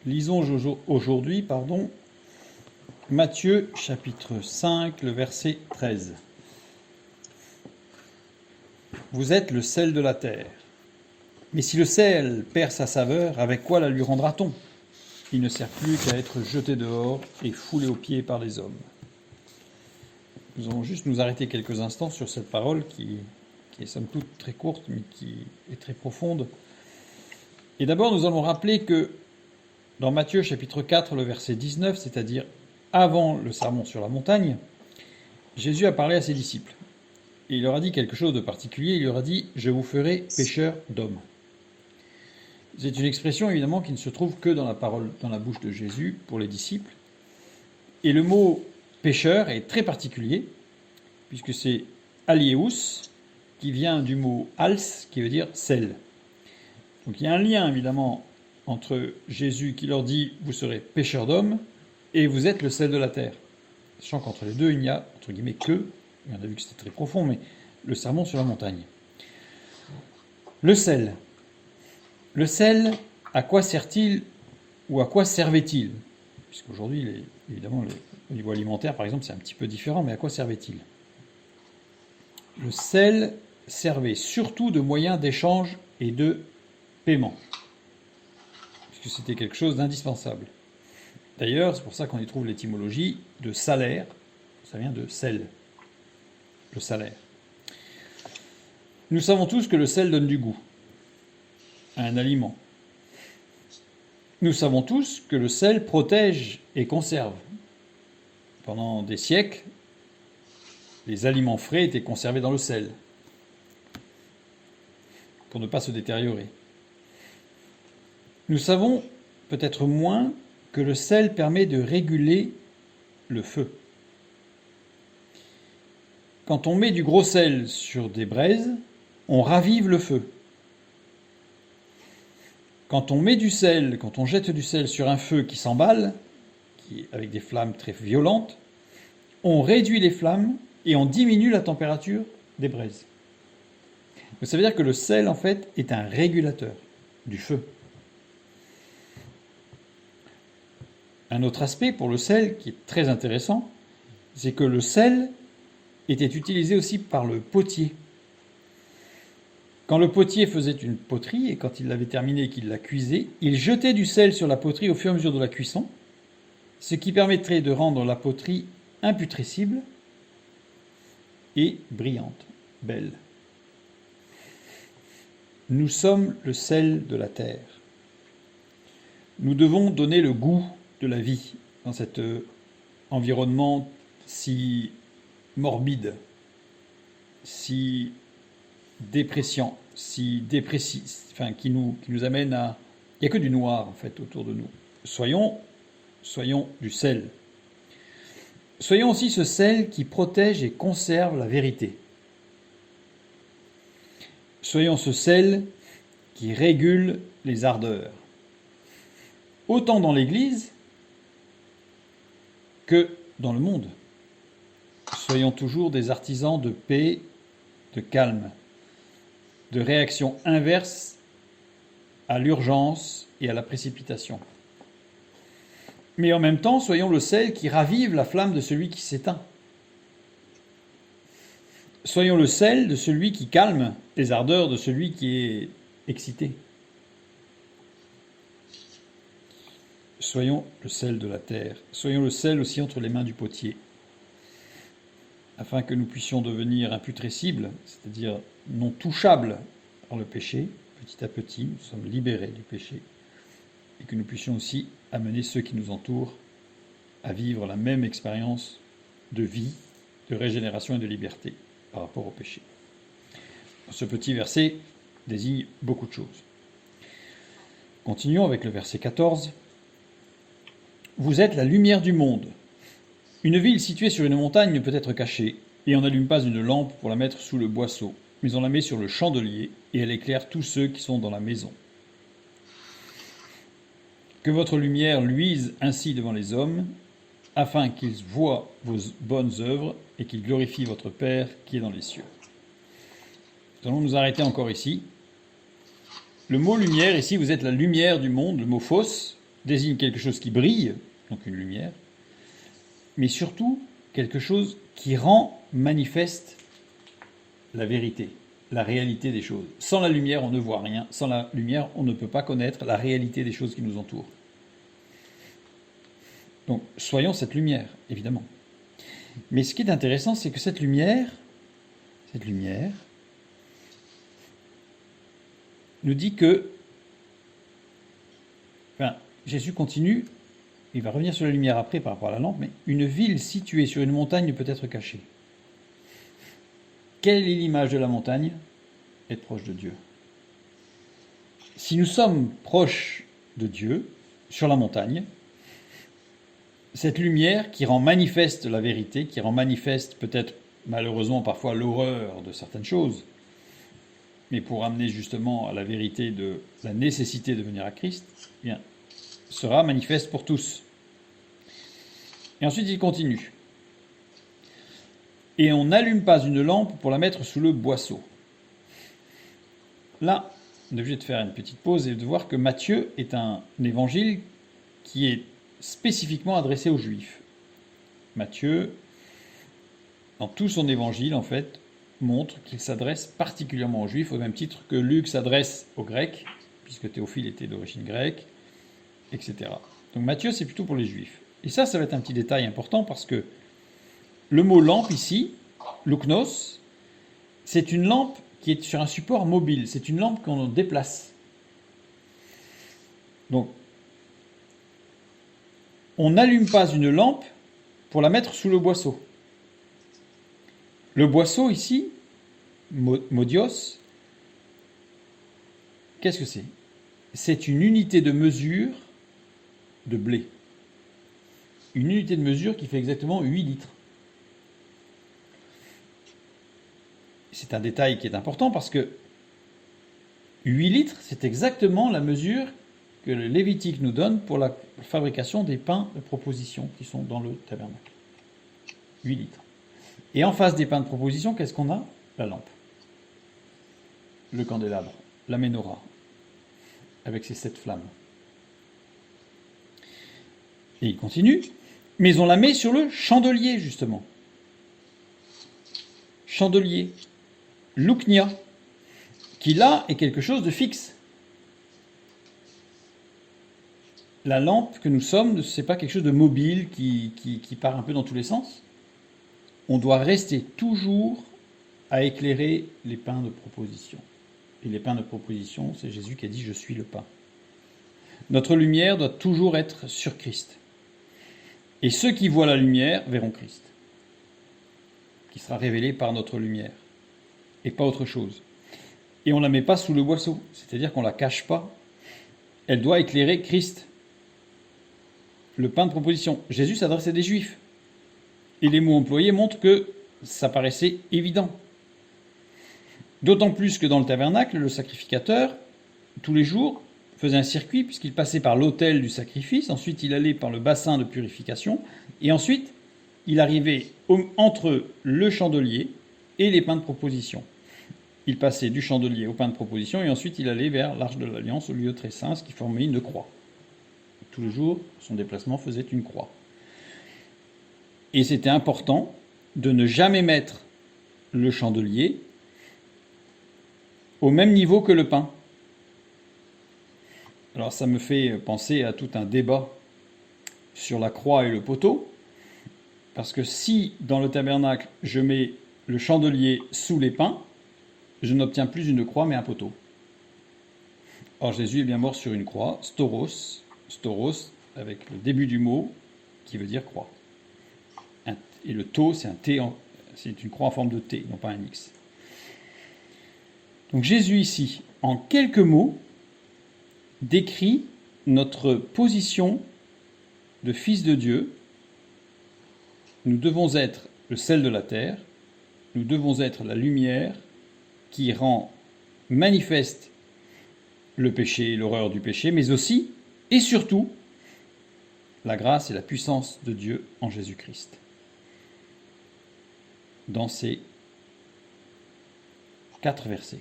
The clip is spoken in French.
Lisons aujourd'hui, Matthieu chapitre 5, le verset 13. Vous êtes le sel de la terre. Mais si le sel perd sa saveur, avec quoi la lui rendra-t-on? Il ne sert plus qu'à être jeté dehors et foulé aux pieds par les hommes. Nous allons juste nous arrêter quelques instants sur cette parole qui est somme toute très courte, mais qui est très profonde. Et d'abord, nous allons rappeler que dans Matthieu chapitre 4, le verset 19, c'est-à-dire avant le sermon sur la montagne, Jésus a parlé à ses disciples. Et il leur a dit quelque chose de particulier, il leur a dit « Je vous ferai pécheurs d'hommes ». C'est une expression évidemment qui ne se trouve que dans la bouche de Jésus pour les disciples. Et le mot pécheur est très particulier, puisque c'est alieus, qui vient du mot als, qui veut dire sel. Donc il y a un lien évidemment entre Jésus qui leur dit « Vous serez pécheurs d'hommes » et « Vous êtes le sel de la terre ». Sachant qu'entre les deux, il n'y a, entre guillemets, que, on a vu que c'était très profond, mais le sermon sur la montagne. Le sel. Le sel, à quoi sert-il ou à quoi servait-il? Puisqu'aujourd'hui, évidemment, au niveau alimentaire, par exemple, c'est un petit peu différent, mais à quoi servait-il? Le sel servait surtout de moyen d'échange et de paiement, puisque c'était quelque chose d'indispensable. D'ailleurs, c'est pour ça qu'on y trouve l'étymologie de salaire, ça vient de sel, le salaire. Nous savons tous que le sel donne du goût à un aliment. Nous savons tous que le sel protège et conserve. Pendant des siècles, les aliments frais étaient conservés dans le sel pour ne pas se détériorer. Nous savons peut-être moins que le sel permet de réguler le feu. Quand on met du gros sel sur des braises, on ravive le feu. Quand on jette du sel sur un feu qui s'emballe, avec des flammes très violentes, on réduit les flammes et on diminue la température des braises. Donc ça veut dire que le sel, en fait, est un régulateur du feu. Un autre aspect pour le sel qui est très intéressant, c'est que le sel était utilisé aussi par le potier. Quand le potier faisait une poterie, et quand il l'avait terminée et qu'il la cuisait, il jetait du sel sur la poterie au fur et à mesure de la cuisson, ce qui permettrait de rendre la poterie imputrescible et brillante, belle. Nous sommes le sel de la terre. Nous devons donner le goût de la vie dans cet environnement si morbide, si dépressant, si dépressif, qui nous amène à... Il n'y a que du noir, en fait, autour de nous. Soyons du sel. Soyons aussi ce sel qui protège et conserve la vérité. Soyons ce sel qui régule les ardeurs. Autant dans l'Église que dans le monde. Soyons toujours des artisans de paix, de calme, de réaction inverse à l'urgence et à la précipitation. Mais en même temps, soyons le sel qui ravive la flamme de celui qui s'éteint. Soyons le sel de celui qui calme les ardeurs de celui qui est excité. Soyons le sel de la terre. Soyons le sel aussi entre les mains du potier, afin que nous puissions devenir imputrescibles, c'est-à-dire non touchables par le péché. Petit à petit, nous sommes libérés du péché, et que nous puissions aussi amener ceux qui nous entourent à vivre la même expérience de vie, de régénération et de liberté par rapport au péché. Ce petit verset désigne beaucoup de choses. Continuons avec le verset 14. Vous êtes la lumière du monde. Une ville située sur une montagne ne peut être cachée, et on n'allume pas une lampe pour la mettre sous le boisseau, mais on la met sur le chandelier, et elle éclaire tous ceux qui sont dans la maison. Que votre lumière luise ainsi devant les hommes, afin qu'ils voient vos bonnes œuvres et qu'ils glorifient votre Père qui est dans les cieux. Nous allons nous arrêter encore ici. Le mot lumière, ici, vous êtes la lumière du monde, le mot phos, désigne quelque chose qui brille, donc une lumière, mais surtout quelque chose qui rend manifeste la vérité, la réalité des choses. Sans la lumière, on ne voit rien. Sans la lumière, on ne peut pas connaître la réalité des choses qui nous entourent. Donc, soyons cette lumière, évidemment. Mais ce qui est intéressant, c'est que cette lumière nous dit que, Jésus continue, il va revenir sur la lumière après par rapport à la lampe, mais une ville située sur une montagne ne peut être cachée. Quelle est l'image de la montagne? Être proche de Dieu. Si nous sommes proches de Dieu, sur la montagne, cette lumière qui rend manifeste la vérité, qui rend manifeste peut-être malheureusement parfois l'horreur de certaines choses, mais pour amener justement à la vérité de la nécessité de venir à Christ, eh bien, sera manifeste pour tous. Et ensuite il continue. Et on n'allume pas une lampe pour la mettre sous le boisseau. Là, on est obligé de faire une petite pause et de voir que Matthieu est un évangile qui est spécifiquement adressé aux Juifs. Matthieu, dans tout son évangile, en fait, montre qu'il s'adresse particulièrement aux Juifs, au même titre que Luc s'adresse aux Grecs, puisque Théophile était d'origine grecque, etc. Donc Matthieu, c'est plutôt pour les Juifs. Et ça va être un petit détail important, parce que le mot lampe ici, louknos, c'est une lampe qui est sur un support mobile, c'est une lampe qu'on déplace. Donc, on n'allume pas une lampe pour la mettre sous le boisseau. Le boisseau ici, modios, qu'est-ce que c'est? C'est une unité de mesure de blé. Une unité de mesure qui fait exactement 8 litres. C'est un détail qui est important parce que 8 litres, c'est exactement la mesure que le Lévitique nous donne pour la fabrication des pains de proposition qui sont dans le tabernacle. 8 litres. Et en face des pains de proposition, qu'est-ce qu'on a? La lampe, le candélabre, la ménorah, avec ses 7 flammes. Et il continue, mais on la met sur le chandelier, justement. Chandelier, louknia, qui là est quelque chose de fixe. La lampe que nous sommes, ce n'est pas quelque chose de mobile qui part un peu dans tous les sens. On doit rester toujours à éclairer les pains de proposition. Et les pains de proposition, c'est Jésus qui a dit « Je suis le pain ». Notre lumière doit toujours être sur Christ. Et ceux qui voient la lumière verront Christ, qui sera révélé par notre lumière, et pas autre chose. Et on ne la met pas sous le boisseau, c'est-à-dire qu'on ne la cache pas. Elle doit éclairer Christ. Le pain de proposition. Jésus s'adressait à des Juifs. Et les mots employés montrent que ça paraissait évident. D'autant plus que dans le tabernacle, le sacrificateur, tous les jours, faisait un circuit puisqu'il passait par l'autel du sacrifice, ensuite il allait par le bassin de purification, et ensuite il arrivait entre le chandelier et les pains de proposition. Il passait du chandelier au pain de proposition, et ensuite il allait vers l'Arche de l'Alliance, au lieu très saint, ce qui formait une croix. Tous les jours, son déplacement faisait une croix. Et c'était important de ne jamais mettre le chandelier au même niveau que le pain. Alors ça me fait penser à tout un débat sur la croix et le poteau, parce que si dans le tabernacle je mets le chandelier sous les pains, je n'obtiens plus une croix mais un poteau. Or Jésus est bien mort sur une croix, stauros avec le début du mot qui veut dire croix. Et le tau, c'est un T, c'est une croix en forme de T, non pas un X. Donc Jésus ici, en quelques mots, décrit notre position de fils de Dieu. Nous devons être le sel de la terre, nous devons être la lumière qui rend manifeste le péché et l'horreur du péché, mais aussi, et surtout, la grâce et la puissance de Dieu en Jésus-Christ. Dans ces 4 versets.